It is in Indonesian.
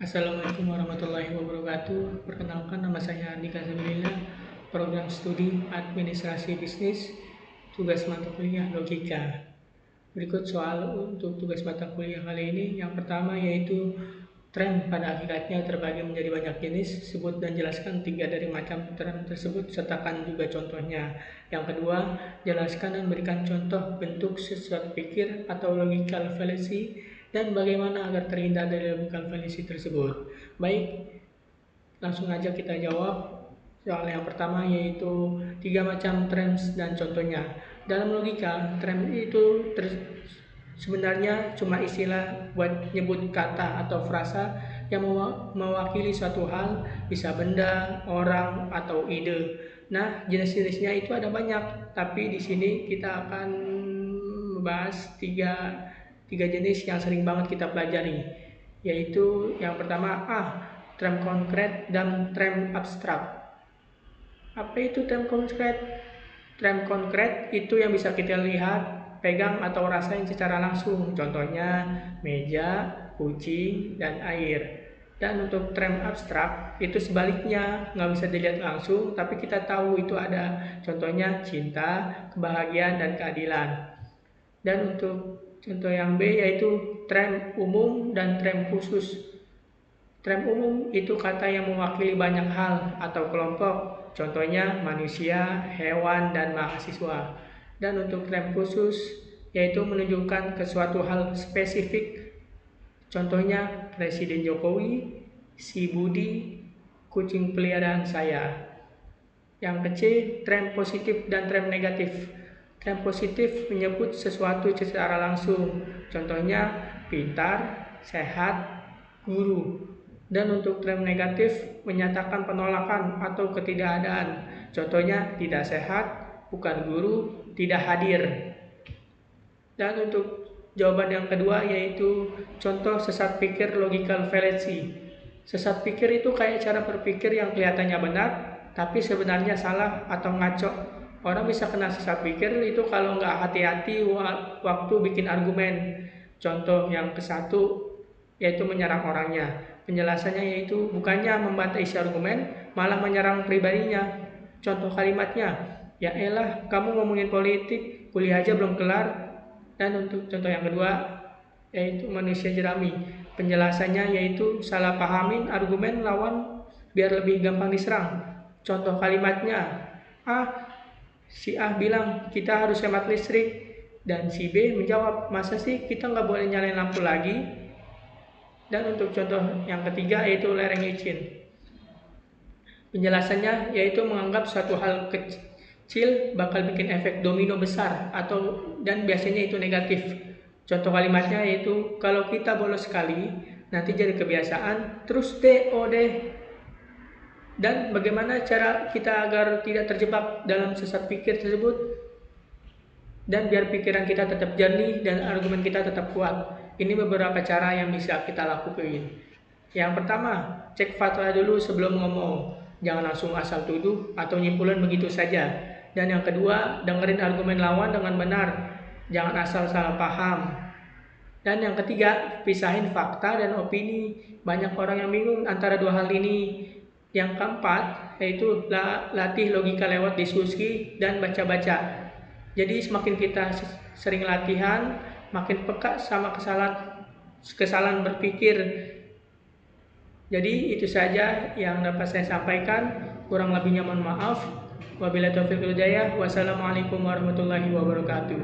Assalamualaikum warahmatullahi wabarakatuh. Perkenalkan, nama saya Andika Sabilillah, program studi administrasi bisnis, tugas mata kuliah logika. Berikut soal untuk tugas mata kuliah kali ini. Yang pertama yaitu tren pada hakikatnya terbagi menjadi banyak jenis. Sebut dan jelaskan 3 dari macam tren tersebut, sertakan juga contohnya. Yang kedua, jelaskan dan berikan contoh bentuk sesuatu pikir atau logical fallacy dan bagaimana agar terhindar dari logical fallacy tersebut. Baik, langsung aja kita jawab. Soal yang pertama yaitu 3 macam tren dan contohnya. Dalam logika, tren itu sebenarnya cuma istilah buat nyebut kata atau frasa yang mewakili suatu hal, bisa benda, orang, atau ide. Nah, jenis-jenisnya itu ada banyak, tapi di sini kita akan membahas tiga jenis yang sering banget kita pelajari, yaitu yang pertama tren konkret dan tren abstrak. Apa itu tren konkret? Tren konkret itu yang bisa kita lihat, pegang atau rasain secara langsung. Contohnya meja, kucing, dan air. Dan untuk tren abstrak itu sebaliknya, nggak bisa dilihat langsung, tapi kita tahu itu ada. Contohnya cinta, kebahagiaan, dan keadilan. Dan untuk contoh yang B yaitu tren umum dan tren khusus. Tren umum itu kata yang mewakili banyak hal atau kelompok, contohnya manusia, hewan, dan mahasiswa. Dan untuk tren khusus yaitu menunjukkan ke suatu hal spesifik, contohnya Presiden Jokowi, si Budi, kucing peliharaan saya. Yang ke C, tren positif dan tren negatif. Tren positif menyebut sesuatu secara langsung, contohnya pintar, sehat, guru. Dan untuk tren negatif menyatakan penolakan atau ketidakadaan, contohnya tidak sehat, bukan guru, tidak hadir. Dan untuk jawaban yang kedua yaitu contoh sesat pikir logical fallacy. Sesat pikir itu kayak cara berpikir yang kelihatannya benar, tapi sebenarnya salah atau ngaco. Orang bisa kena sesat pikir itu kalau nggak hati-hati waktu bikin argumen. Contoh yang ke satu yaitu menyerang orangnya. Penjelasannya yaitu bukannya membantah isi argumen, malah menyerang pribadinya. Contoh kalimatnya, ya elah kamu ngomongin politik, kuliah aja belum kelar. Dan untuk contoh yang kedua yaitu manusia jerami. Penjelasannya yaitu salah pahamin argumen lawan biar lebih gampang diserang. Contoh kalimatnya, si A bilang kita harus hemat listrik, dan si B menjawab masa sih kita nggak boleh nyalain lampu lagi. Dan untuk contoh yang ketiga yaitu lereng licin. Penjelasannya yaitu menganggap suatu hal kecil bakal bikin efek domino besar dan biasanya itu negatif. Contoh kalimatnya yaitu kalau kita bolos sekali nanti jadi kebiasaan terus DOD. Dan bagaimana cara kita agar tidak terjebak dalam sesat pikir tersebut dan biar pikiran kita tetap jernih dan argumen kita tetap kuat. Ini beberapa cara yang bisa kita lakukan. Yang pertama, cek fatwa dulu sebelum ngomong. Jangan langsung asal tuduh atau nyimpulin begitu saja. Dan yang kedua, dengerin argumen lawan dengan benar. Jangan asal salah paham. Dan yang ketiga, pisahin fakta dan opini. Banyak orang yang bingung antara dua hal ini. Yang keempat, yaitu latih logika lewat diskusi dan baca-baca. Jadi semakin kita sering latihan, makin peka sama kesalahan berpikir. Jadi itu saja yang dapat saya sampaikan. Kurang lebihnya mohon maaf. Wabillahi taufiq wal hidayah. Wassalamualaikum warahmatullahi wabarakatuh.